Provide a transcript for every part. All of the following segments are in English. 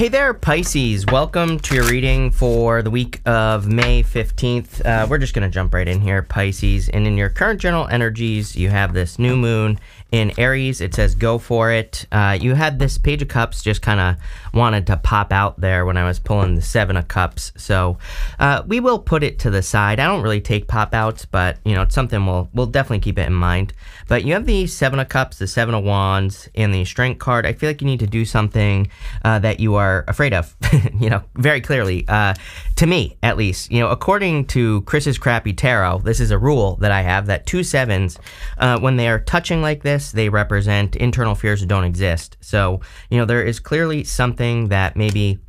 Hey there, Pisces. Welcome to your reading for the week of May 15th. We're just going to jump right in here, Pisces. And in your current general energies, you have this new moon in Aries. It says go for it. You had this Page of Cups just kind of wanted to pop out there when I was pulling the Seven of Cups. So we will put it to the side. I don't really take pop outs, but you know, it's something we'll definitely keep it in mind. But you have the Seven of Cups, the Seven of Wands, and the Strength card. I feel like you need to do something that you are afraid of, you know, very clearly, to me, at least. You know, according to Chris's Crappy Tarot, this is a rule that I have, that 2 sevens, when they are touching like this, they represent internal fears that don't exist. So, you know, there is clearly something that maybe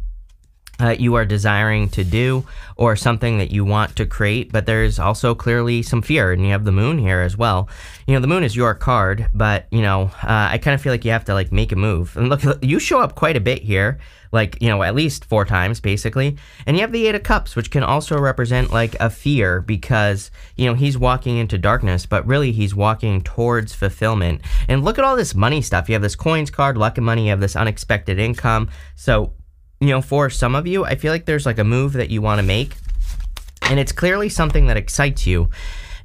you are desiring to do, or something that you want to create, but there's also clearly some fear, and you have the moon here as well. You know, the moon is your card, but, you know, I kind of feel like you have to, like, make a move. And look, you show up quite a bit here, like, you know, at least 4 times, basically. And you have the Eight of Cups, which can also represent, like, a fear, because, you know, he's walking into darkness, but really he's walking towards fulfillment. And look at all this money stuff. You have this coins card, luck and money, you have this unexpected income. So, you know, for some of you, I feel like there's like a move that you want to make, and it's clearly something that excites you,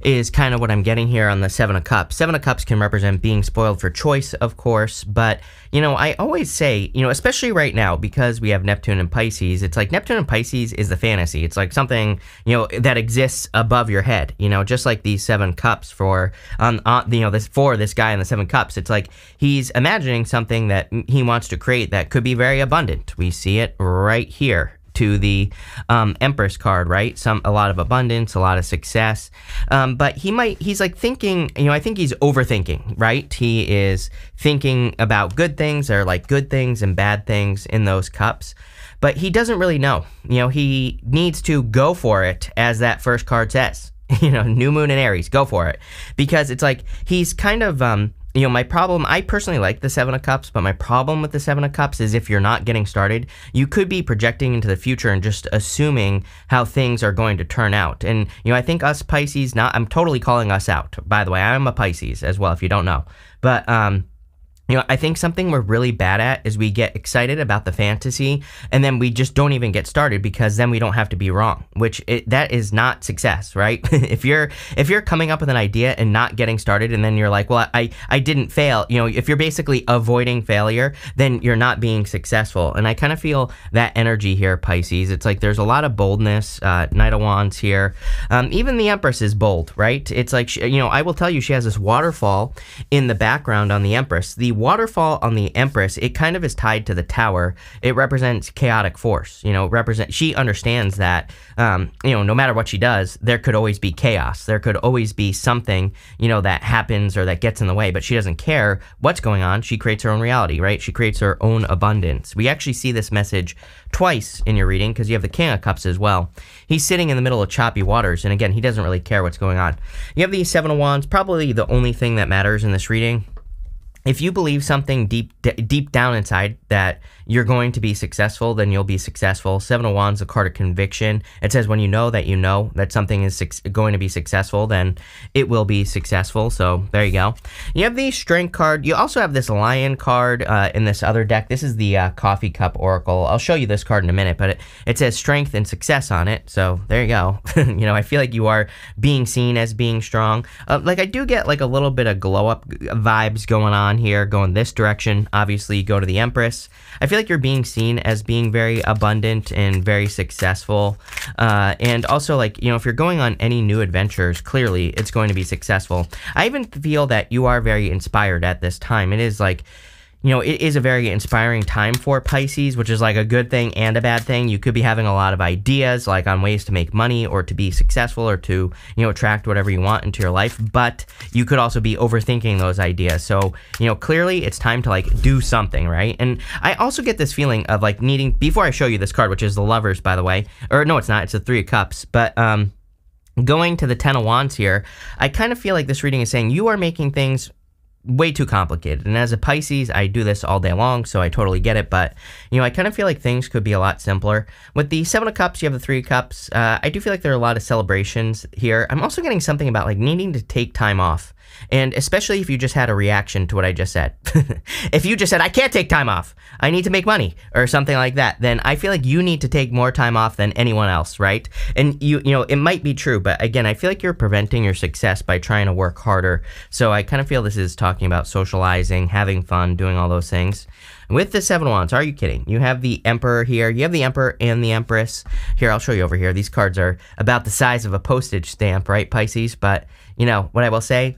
is kind of what I'm getting here on the Seven of Cups. Seven of Cups can represent being spoiled for choice, of course, but, you know, I always say, you know, especially right now, because we have Neptune and Pisces, it's like Neptune and Pisces is the fantasy. It's like something, you know, that exists above your head, you know, just like these Seven Cups for, you know, this guy in the Seven Cups. It's like he's imagining something that he wants to create that could be very abundant. We see it right here to the Empress card, right? A lot of abundance, a lot of success. But he's like thinking, you know, I think he's overthinking, right? He is thinking about good things. There are like good things and bad things in those cups, but he doesn't really know. You know, he needs to go for it, as that first card says. You know, new moon in Aries, go for it. Because it's like he's kind of, you know, my problem, I personally like the Seven of Cups, but my problem with the Seven of Cups is if you're not getting started, you could be projecting into the future and just assuming how things are going to turn out. And, you know, I think us Pisces, I'm totally calling us out. By the way, I'm a Pisces as well, if you don't know. But, you know, I think something we're really bad at is we get excited about the fantasy, and then we just don't even get started, because then we don't have to be wrong, which that is not success, right? If you're coming up with an idea and not getting started, and then you're like, well, I didn't fail, you know, if you're basically avoiding failure, then you're not being successful. And I kind of feel that energy here, Pisces. It's like there's a lot of boldness, Knight of Wands here. Even the Empress is bold, right? It's like, you know, I will tell you, she has this waterfall in the background on the Empress. The waterfall on the Empress, it kind of is tied to the Tower. It represents chaotic force, you know, she understands that, you know, no matter what she does, there could always be chaos. There could always be something, you know, that happens or that gets in the way, but she doesn't care what's going on. She creates her own reality, right? She creates her own abundance. We actually see this message twice in your reading, because you have the King of Cups as well. He's sitting in the middle of choppy waters, and again, he doesn't really care what's going on. You have the Seven of Wands, probably the only thing that matters in this reading. If you believe something deep down inside that you're going to be successful, then you'll be successful. Seven of Wands, a card of conviction. It says when you know that something is going to be successful, then it will be successful. So there you go. You have the Strength card. You also have this Lion card in this other deck. This is the Coffee Cup Oracle. I'll show you this card in a minute, but it says strength and success on it. So there you go. You know, I feel like you are being seen as being strong. Like I do get like a little bit of glow up vibes going on here, going this direction. Obviously, you go to the Empress. I feel like you're being seen as being very abundant and very successful. And also, like, you know, if you're going on any new adventures, clearly it's going to be successful. I even feel that you are very inspired at this time. It is like, you know, it is a very inspiring time for Pisces, which is like a good thing and a bad thing. You could be having a lot of ideas, like on ways to make money or to be successful or to, you know, attract whatever you want into your life, but you could also be overthinking those ideas. So, you know, clearly it's time to like do something, right? And I also get this feeling of like needing, before I show you this card, which is the Lovers, by the way, or no, it's not, it's the Three of Cups, but, going to the Ten of Wands here, I kind of feel like this reading is saying you are making things way too complicated. And as a Pisces, I do this all day long, so I totally get it. But, you know, I kind of feel like things could be a lot simpler. With the Seven of Cups, you have the Three of Cups. I do feel like there are a lot of celebrations here. I'm also getting something about like needing to take time off. And especially if you just had a reaction to what I just said. If you just said, I can't take time off, I need to make money, or something like that, then I feel like you need to take more time off than anyone else, right? And you know, it might be true, but again, I feel like you're preventing your success by trying to work harder. So I kind of feel this is talking about socializing, having fun, doing all those things. With the Seven of Wands, are you kidding? You have the Emperor here. You have the Emperor and the Empress. Here, I'll show you over here. These cards are about the size of a postage stamp, right, Pisces? But, you know, what I will say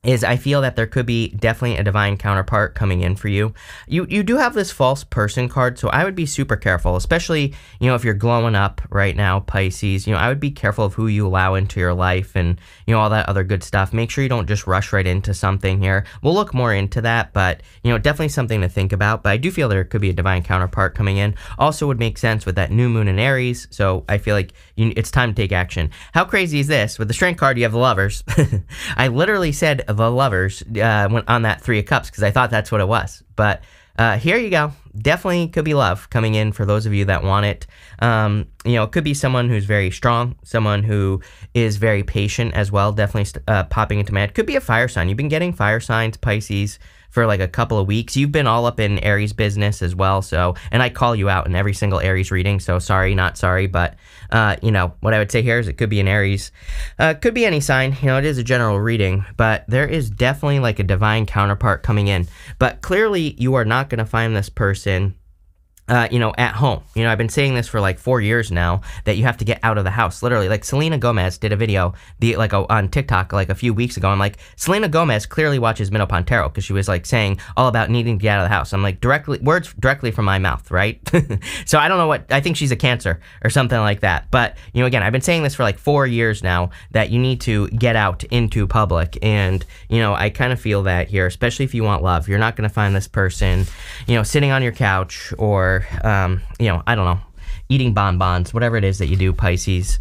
is I feel that there could be definitely a divine counterpart coming in for you. You do have this false person card, so I would be super careful, especially, you know, if you're glowing up right now, Pisces. You know, I would be careful of who you allow into your life and, you know, all that other good stuff. Make sure you don't just rush right into something here. We'll look more into that, but, you know, definitely something to think about. But I do feel there could be a divine counterpart coming in. Also would make sense with that new moon in Aries, so I feel like it's time to take action. How crazy is this? With the Strength card, you have the Lovers. I literally said the Lovers on that Three of Cups because I thought that's what it was. But here you go. Definitely could be love coming in for those of you that want it. You know, it could be someone who's very strong, someone who is very patient as well. Definitely popping into my head. Could be a fire sign. You've been getting fire signs, Pisces, for like a couple of weeks. You've been all up in Aries business as well. So, and I call you out in every single Aries reading. So sorry, not sorry. But, you know, what I would say here is it could be an Aries. Could be any sign. You know, it is a general reading. But there is definitely like a divine counterpart coming in. But clearly you are not going to find this person you know, at home. You know, I've been saying this for like 4 years now, that you have to get out of the house. Literally, like Selena Gomez did a video on TikTok like a few weeks ago. I'm like, Selena Gomez clearly watches Minnow because she was like saying all about needing to get out of the house. I'm like, words directly from my mouth, right? So I don't know I think she's a Cancer or something like that. But, you know, again, I've been saying this for like 4 years now, that you need to get out into public. And, you know, I kind of feel that here, especially if you want love. You're not going to find this person, you know, sitting on your couch or you know, I don't know, eating bonbons, whatever it is that you do, Pisces.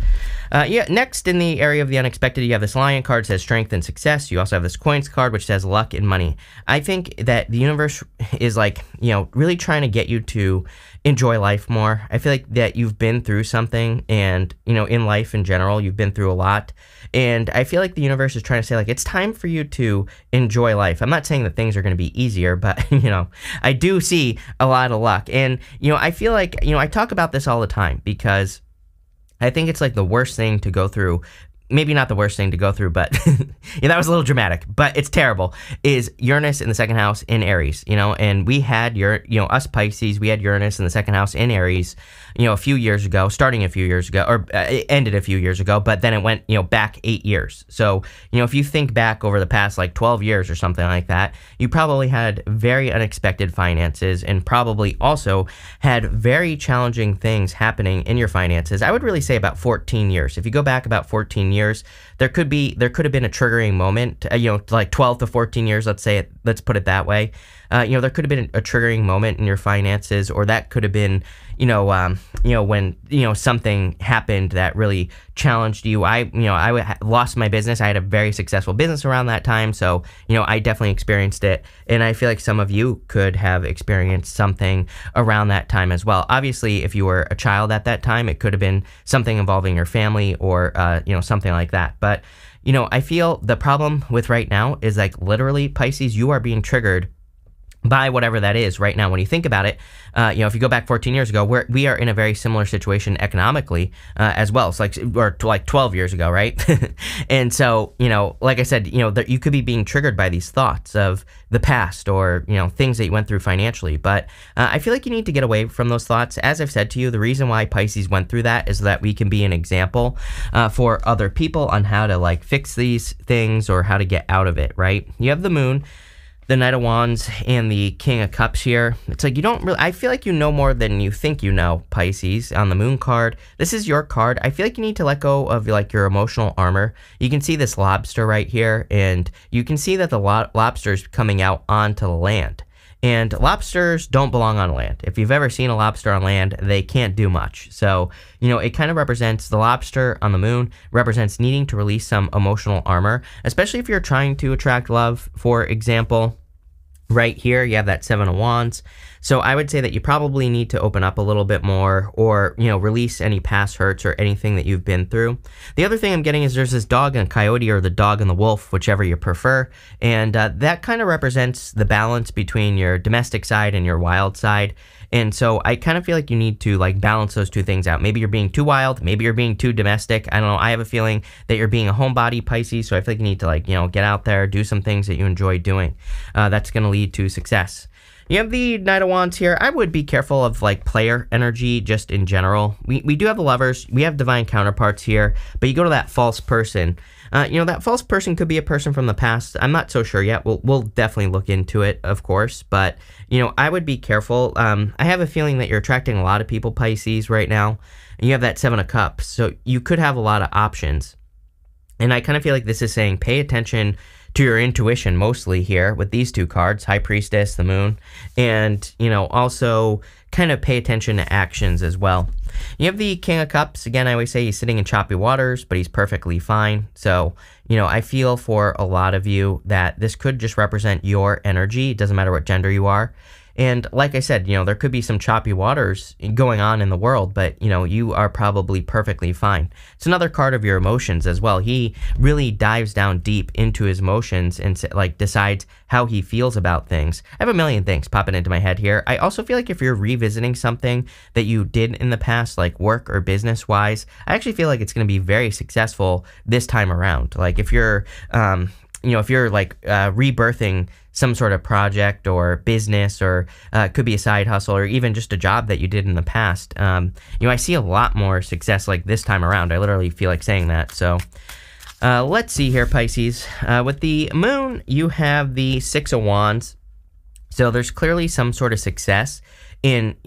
Yeah, next in the area of the unexpected, you have this Lion card, says strength and success. You also have this Coins card, which says luck and money. I think that the universe is like, you know, really trying to get you to enjoy life more. I feel like that you've been through something, and, you know, in life in general, you've been through a lot. And I feel like the universe is trying to say, like, it's time for you to enjoy life. I'm not saying that things are going to be easier, but, you know, I do see a lot of luck. And, you know, I feel like, you know, I talk about this all the time because I think it's like the worst thing to go through. Maybe not the worst thing to go through, but yeah, that was a little dramatic, but it's terrible, is Uranus in the second house in Aries, you know, and we had us Pisces, we had Uranus in the second house in Aries, you know, a few years ago, starting a few years ago, or it ended a few years ago, but then it went, you know, back 8 years. So, you know, if you think back over the past like 12 years or something like that, you probably had very unexpected finances and probably also had very challenging things happening in your finances. I would really say about 14 years. If you go back about 14 years, there could have been a triggering moment, you know, like 12 to 14 years, let's put it that way. You know, there could have been a triggering moment in your finances, or that could have been, you know, when, you know, something happened that really challenged you. I lost my business. I had a very successful business around that time. So, you know, I definitely experienced it. And I feel like some of you could have experienced something around that time as well. Obviously, if you were a child at that time, it could have been something involving your family or, you know, something like that. But, you know, I feel the problem with right now is like literally, Pisces, you are being triggered by whatever that is right now. When you think about it, you know, if you go back 14 years ago, we are in a very similar situation economically as well. It's like, or like 12 years ago, right? And so, you know, like I said, you know, you could be being triggered by these thoughts of the past, or, you know, things that you went through financially. But I feel like you need to get away from those thoughts. As I've said to you, the reason why Pisces went through that is that we can be an example for other people on how to like fix these things or how to get out of it, right? You have the Moon, the Knight of Wands, and the King of Cups here. It's like you don't really, I feel like you know more than you think you know, Pisces, on the Moon card. This is your card. I feel like you need to let go of like your emotional armor. You can see this lobster right here, and you can see that the lobster's coming out onto the land. And lobsters don't belong on land. If you've ever seen a lobster on land, they can't do much. So, you know, it kind of represents, the lobster on the Moon represents needing to release some emotional armor, especially if you're trying to attract love, for example. Right here, you have that Seven of Wands. So I would say that you probably need to open up a little bit more, or, release any past hurts or anything that you've been through. The other thing I'm getting is there's this dog and a coyote, or the dog and the wolf, whichever you prefer. And that kind of represents the balance between your domestic side and your wild side. And so I kind of feel like you need to balance those two things out. Maybe you're being too wild, maybe you're being too domestic. I don't know. I have a feeling that you're being a homebody, Pisces. So I feel like you need to get out there, do some things that you enjoy doing. That's going to lead to success. You have the Knight of Wands here. I would be careful of player energy just in general. We do have the Lovers. We have divine counterparts here, but you go to that false person. That false person could be a person from the past. I'm not so sure yet. We'll definitely look into it, of course, but I would be careful. I have a feeling that you're attracting a lot of people, Pisces, right now. And you have that Seven of Cups, so you could have a lot of options. And I kind of feel like this is saying pay attention to your intuition mostly here with these two cards, High Priestess, the Moon, and, also kind of pay attention to actions as well. You have the King of Cups. Again, I always say he's sitting in choppy waters, but he's perfectly fine. So, I feel for a lot of you that this could just represent your energy. It doesn't matter what gender you are. And like I said, there could be some choppy waters going on in the world, but, you are probably perfectly fine. It's another card of your emotions as well. He really dives down deep into his emotions and decides how he feels about things. I have a million things popping into my head here. I also feel like if you're revisiting something that you did in the past, like work or business wise, I actually feel like it's going to be very successful this time around. Like if you're, rebirthing some sort of project or business, or it could be a side hustle, or even just a job that you did in the past. I see a lot more success this time around. I literally feel like saying that. So let's see here, Pisces. With the Moon, you have the Six of Wands. So there's clearly some sort of success in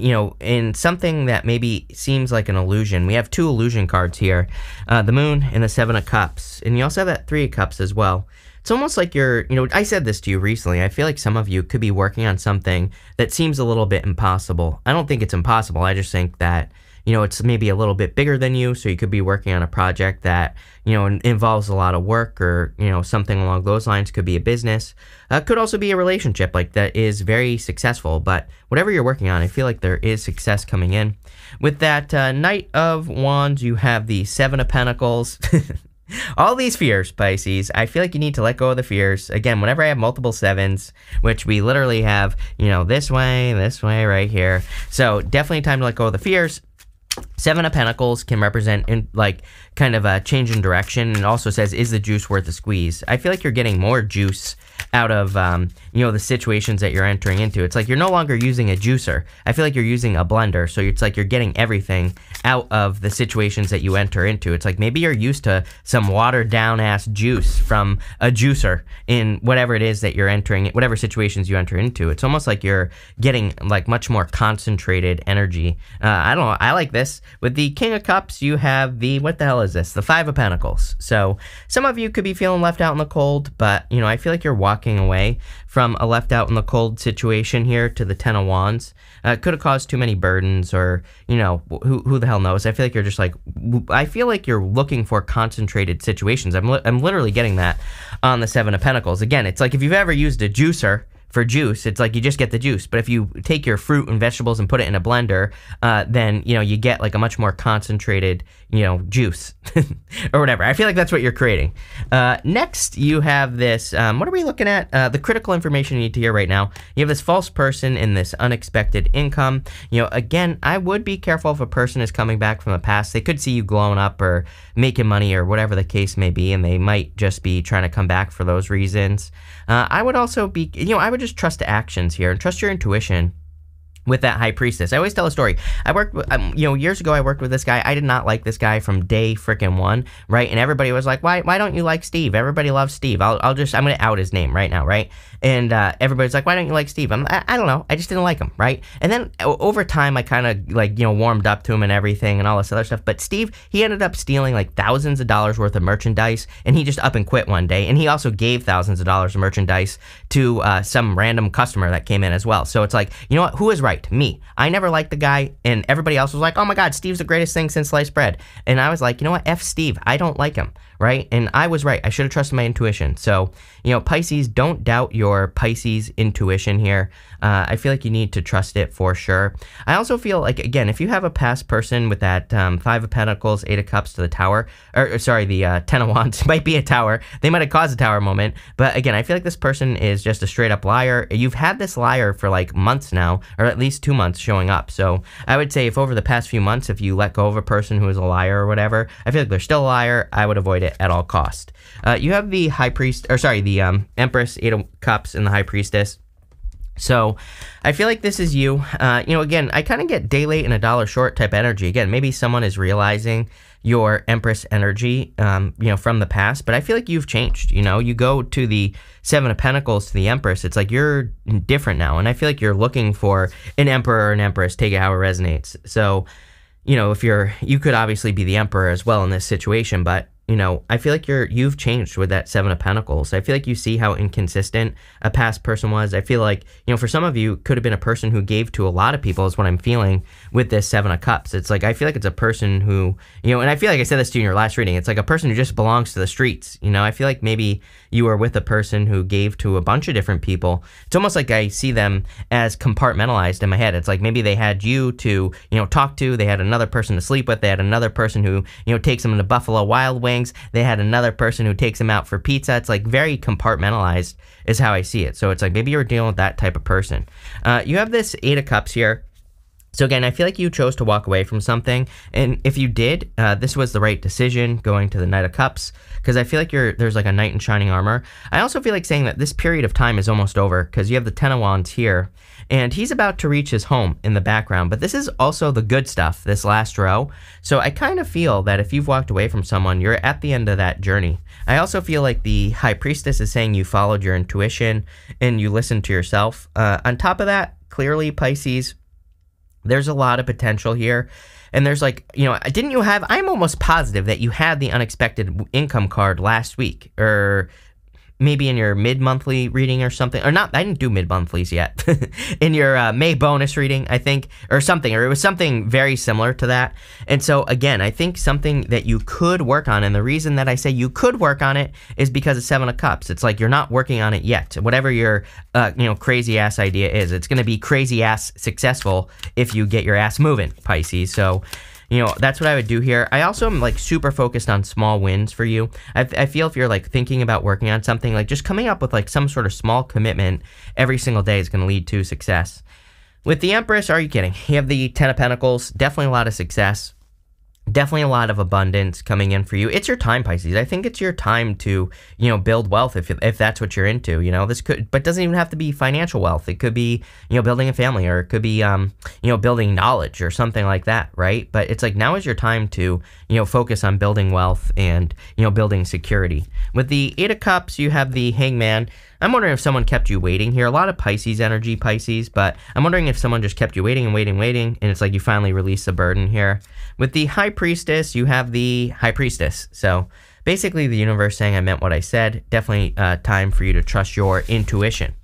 something that maybe seems like an illusion. We have two illusion cards here, the Moon and the Seven of Cups. And you also have that Three of Cups as well. It's almost like you're, I said this to you recently. I feel like some of you could be working on something that seems a little bit impossible. I don't think it's impossible. I just think that, it's maybe a little bit bigger than you. So you could be working on a project that, involves a lot of work, or, something along those lines. Could be a business. Could also be a relationship that is very successful. But whatever you're working on, I feel like there is success coming in. With that Knight of Wands, you have the Seven of Pentacles. All these fears, Pisces, I feel like you need to let go of the fears. Again, whenever I have multiple sevens, which we literally have, this way, right here. So definitely time to let go of the fears. Seven of Pentacles can represent kind of a change in direction, and also says, is the juice worth the squeeze? I feel like you're getting more juice out of, the situations that you're entering into. It's like you're no longer using a juicer. I feel like you're using a blender. So it's like you're getting everything out of the situations that you enter into. It's like maybe you're used to some watered down ass juice from a juicer in whatever it is that you're entering, whatever situations you enter into. It's almost like you're getting much more concentrated energy. I don't know. I like this. With the King of Cups, you have the, what the hell is this? The Five of Pentacles. So some of you could be feeling left out in the cold, but, I feel like you're walking away from a left out in the cold situation here to the Ten of Wands. Could have caused too many burdens, or, who the hell knows? I feel like you're just I feel like you're looking for concentrated situations. I'm literally getting that on the Seven of Pentacles. Again, it's like if you've ever used a juicer for juice, it's like you just get the juice. But if you take your fruit and vegetables and put it in a blender, then, you get a much more concentrated, juice or whatever. I feel like that's what you're creating. Next, you have this, what are we looking at? The critical information you need to hear right now. You have this false person and this unexpected income. Again, I would be careful if a person is coming back from the past. They could see you glowing up or making money or whatever the case may be, and they might just be trying to come back for those reasons. I would also be, I would just trust the actions here and trust your intuition with that High Priestess. I always tell a story. I worked with, years ago, I worked with this guy. I did not like this guy from day freaking one, right? And everybody was like, why don't you like Steve? Everybody loves Steve. I'm going to out his name right now, right? And everybody's like, why don't you like Steve? I don't know. I just didn't like him, right? And then over time, I kind of warmed up to him and everything and all this other stuff. But Steve, he ended up stealing thousands of dollars worth of merchandise, and he just up and quit one day. And he also gave thousands of dollars of merchandise to some random customer that came in as well. So it's like, you know what? Who is right? Me. I never liked the guy, and everybody else was like, oh my God, Steve's the greatest thing since sliced bread. And I was like, you know what? F Steve. I don't like him, right? And I was right. I should have trusted my intuition. So, Pisces, don't doubt your Pisces intuition here. I feel like you need to trust it for sure. I also feel like, again, if you have a past person with that Five of Pentacles, Eight of Cups to the Tower, or sorry, the Ten of Wands might be a tower. They might have caused a tower moment. But again, I feel like this person is just a straight up liar. You've had this liar for like months now, or at least 2 months showing up. So I would say if over the past few months, if you let go of a person who is a liar or whatever, I feel like they're still a liar. I would avoid it at all cost. You have the the Empress, Eight of Cups, and the High Priestess. So I feel like this is you. Again, I kind of get day late and a dollar short type energy. Again, maybe someone is realizing your Empress energy, from the past, but I feel like you've changed. You go to the Seven of Pentacles to the Empress. It's like you're different now. And I feel like you're looking for an Emperor or an Empress, take it how it resonates. So, if you could obviously be the Emperor as well in this situation, but I feel like you've changed with that Seven of Pentacles. I feel like you see how inconsistent a past person was. I feel like, for some of you, could have been a person who gave to a lot of people is what I'm feeling with this Seven of Cups. It's like, I feel like it's a person who, and I feel like I said this to you in your last reading, it's like a person who just belongs to the streets. I feel like maybe you were with a person who gave to a bunch of different people. It's almost like I see them as compartmentalized in my head. It's like maybe they had you to, talk to, they had another person to sleep with, they had another person who, takes them to Buffalo Wild Wings. They had another person who takes them out for pizza. It's like very compartmentalized is how I see it. So it's like maybe you're dealing with that type of person. You have this Eight of Cups here. So again, I feel like you chose to walk away from something. And if you did, this was the right decision going to the Knight of Cups, because I feel like there's like a knight in shining armor. I also feel like saying that this period of time is almost over, because you have the Ten of Wands here, and he's about to reach his home in the background. But this is also the good stuff, this last row. So I kind of feel that if you've walked away from someone, you're at the end of that journey. I also feel like the High Priestess is saying you followed your intuition and you listened to yourself. On top of that, clearly, Pisces, there's a lot of potential here. And there's like, I'm almost positive that you had the unexpected income card last week, or maybe in your mid-monthly reading or something, or not, I didn't do mid-monthlies yet, in your May bonus reading, I think, or something, or it was something very similar to that. And so again, I think something that you could work on, and the reason that I say you could work on it is because of Seven of Cups. It's like you're not working on it yet. Whatever your, crazy ass idea is, it's going to be crazy ass successful if you get your ass moving, Pisces. So, that's what I would do here. I also am like super focused on small wins for you. I feel if you're like thinking about working on something, like just coming up with like some sort of small commitment every single day is going to lead to success. With the Empress, are you kidding? You have the Ten of Pentacles, definitely a lot of success. Definitely a lot of abundance coming in for you. It's your time, Pisces. I think it's your time to, build wealth if that's what you're into. This could, but doesn't even have to be financial wealth. It could be, building a family, or it could be, building knowledge or something like that, right? But it's like now is your time to, focus on building wealth and, building security. With the Eight of Cups, you have the Hangman. I'm wondering if someone kept you waiting here. A lot of Pisces energy, Pisces, but I'm wondering if someone just kept you waiting and waiting, and it's like you finally release the burden here. With the High Priestess, you have the High Priestess. So basically the universe saying I meant what I said. Definitely time for you to trust your intuition.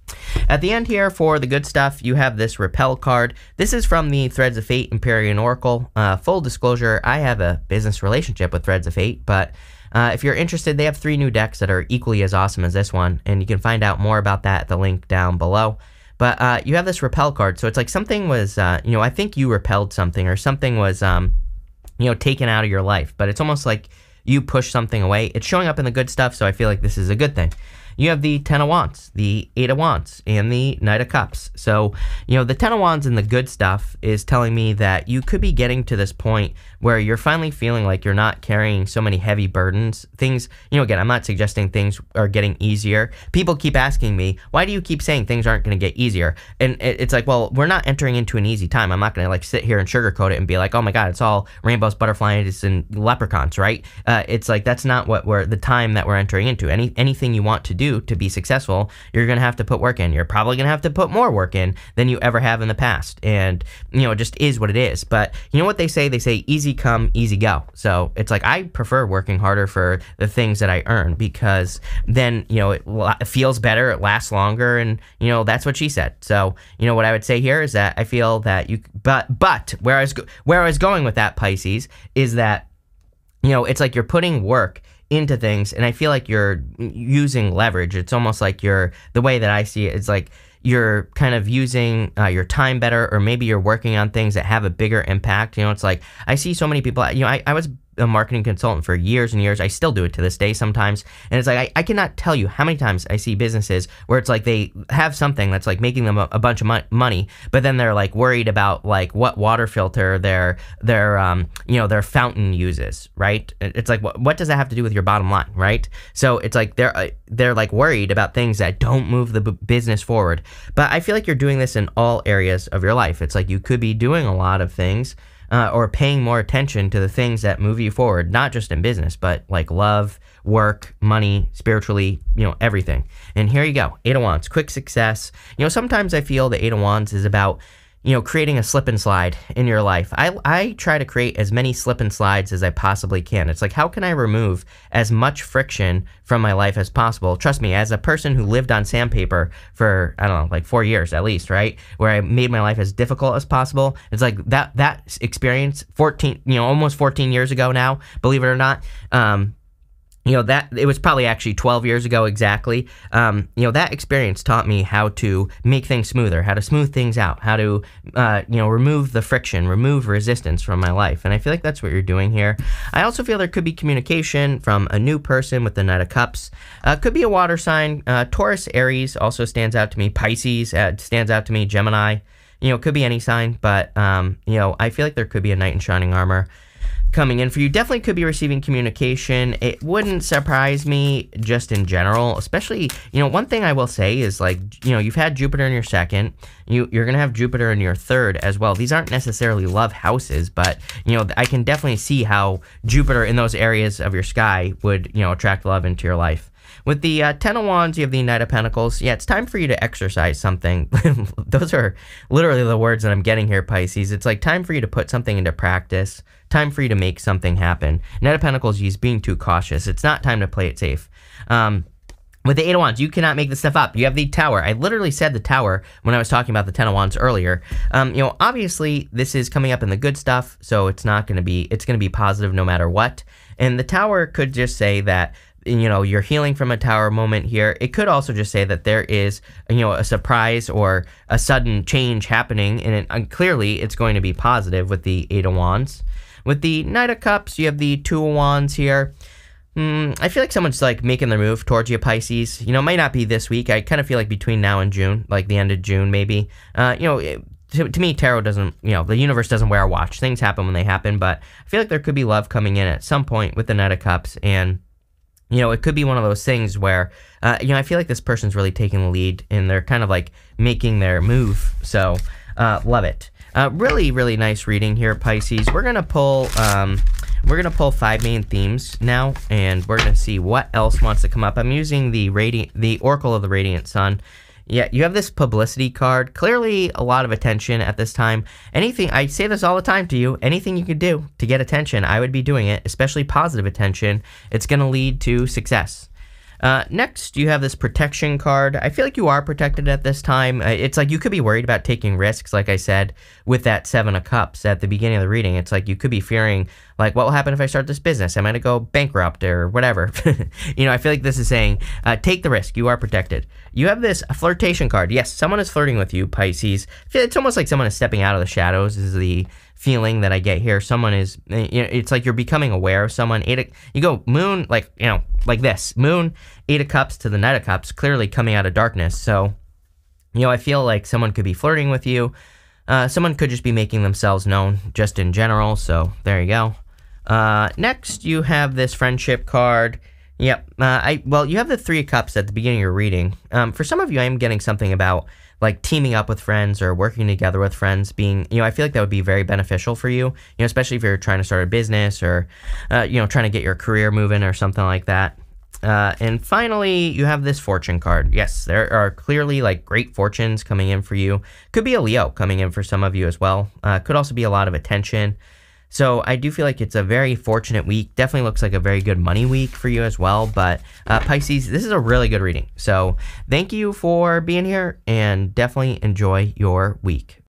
At the end here, for the good stuff, you have this Repel card. This is from the Threads of Fate Empyrean Oracle. Full disclosure, I have a business relationship with Threads of Fate, but if you're interested, they have 3 new decks that are equally as awesome as this one, and you can find out more about that at the link down below. But you have this Repel card, so it's like something was, I think you repelled something, or something was, taken out of your life, but it's almost like you push something away. It's showing up in the good stuff, so I feel like this is a good thing. You have the Ten of Wands, the Eight of Wands, and the Knight of Cups. So, the Ten of Wands and the good stuff is telling me that you could be getting to this point where you're finally feeling like you're not carrying so many heavy burdens. Things, again, I'm not suggesting things are getting easier. People keep asking me, why do you keep saying things aren't going to get easier? And it's like, well, we're not entering into an easy time. I'm not going to like sit here and sugarcoat it and be like, oh my God, it's all rainbows, butterflies, and leprechauns, right? It's like, that's not what the time that we're entering into. Anything you want to do to be successful, you're going to have to put work in. You're probably going to have to put more work in than you ever have in the past. And, it just is what it is. But you know what they say? They say easy come, easy go. So it's like, I prefer working harder for the things that I earn, because then, it feels better, it lasts longer, and, that's what she said. So, what I would say here is that I feel that but where I was going with that, Pisces, is that, it's like you're putting work into things, and I feel like you're using leverage. It's almost like the way that I see it is like you're kind of using your time better, or maybe you're working on things that have a bigger impact. It's like I see so many people, I was a marketing consultant for years and years. I still do it to this day sometimes. And it's like, I cannot tell you how many times I see businesses where it's like they have something that's like making them a bunch of money, but then they're like worried about like what water filter their fountain uses, right? It's like, what does that have to do with your bottom line, right? So it's like they're like worried about things that don't move the business forward. But I feel like you're doing this in all areas of your life. It's like you could be doing a lot of things or paying more attention to the things that move you forward, not just in business, but like love, work, money, spiritually, everything. And here you go, Eight of Wands, quick success. Sometimes I feel the Eight of Wands is about creating a slip and slide in your life. I try to create as many slip and slides as I possibly can. It's like, how can I remove as much friction from my life as possible? Trust me, as a person who lived on sandpaper for, I don't know, like 4 years at least, right? Where I made my life as difficult as possible. It's like that experience, almost 14 years ago now, believe it or not, that it was probably actually 12 years ago exactly. That experience taught me how to make things smoother, how to smooth things out, how to, remove the friction, remove resistance from my life. And I feel like that's what you're doing here. I also feel there could be communication from a new person with the Knight of Cups. Could be a water sign. Taurus, Aries also stands out to me. Pisces stands out to me. Gemini, could be any sign, but, I feel like there could be a knight in shining armor coming in for you. Definitely could be receiving communication. It wouldn't surprise me just in general, especially, one thing I will say is like, you've had Jupiter in your second, you're going to have Jupiter in your third as well. These aren't necessarily love houses, but, I can definitely see how Jupiter in those areas of your sky would, attract love into your life. With the Ten of Wands, you have the Knight of Pentacles. Yeah, it's time for you to exercise something. Those are literally the words that I'm getting here, Pisces. It's like time for you to put something into practice. Time for you to make something happen. Knight of Pentacles is being too cautious. It's not time to play it safe. With the Eight of Wands, you cannot make this stuff up. You have the Tower. I literally said the Tower when I was talking about the Ten of Wands earlier. Obviously, this is coming up in the good stuff, so it's going to be positive no matter what. And the Tower could just say that, you're healing from a Tower moment here. It could also just say that there is, a surprise or a sudden change happening, and clearly it's going to be positive with the Eight of Wands. With the Knight of Cups, you have the Two of Wands here. I feel like someone's like making their move towards you, Pisces. It might not be this week. I kind of feel like between now and June, like the end of June maybe. To me, tarot doesn't, the universe doesn't wear a watch. Things happen when they happen, but I feel like there could be love coming in at some point with the Knight of Cups, and it could be one of those things where, I feel like this person's really taking the lead and they're kind of like making their move. So, love it. Really, really nice reading here, Pisces. We're gonna pull 5 main themes now, and we're gonna see what else wants to come up. I'm using the Oracle of the Radiant Sun. Yeah, you have this publicity card. Clearly a lot of attention at this time. Anything, I say this all the time to you, anything you could do to get attention, I would be doing it, especially positive attention. It's going to lead to success. Next, you have this protection card. I feel like you are protected at this time. It's like you could be worried about taking risks, like I said, with that Seven of Cups at the beginning of the reading. It's like you could be fearing, like, what will happen if I start this business? Am I going to go bankrupt or whatever? I feel like this is saying, take the risk. You are protected. You have this flirtation card. Yes, someone is flirting with you, Pisces. It's almost like someone is stepping out of the shadows is the feeling that I get here. Someone is, it's like you're becoming aware of someone. You go Moon, like this. Moon, Eight of Cups to the Knight of Cups, clearly coming out of darkness. So, I feel like someone could be flirting with you. Someone could just be making themselves known just in general. So, there you go. Next, you have this friendship card. Yep. You have the Three of Cups at the beginning of your reading. For some of you, I am getting something about like teaming up with friends or working together with friends being, I feel like that would be very beneficial for you, especially if you're trying to start a business or, trying to get your career moving or something like that. And finally, you have this fortune card. Yes, there are clearly like great fortunes coming in for you. Could be a Leo coming in for some of you as well. Could also be a lot of attention. So I do feel like it's a very fortunate week. Definitely looks like a very good money week for you as well. But Pisces, this is a really good reading. So thank you for being here and definitely enjoy your week.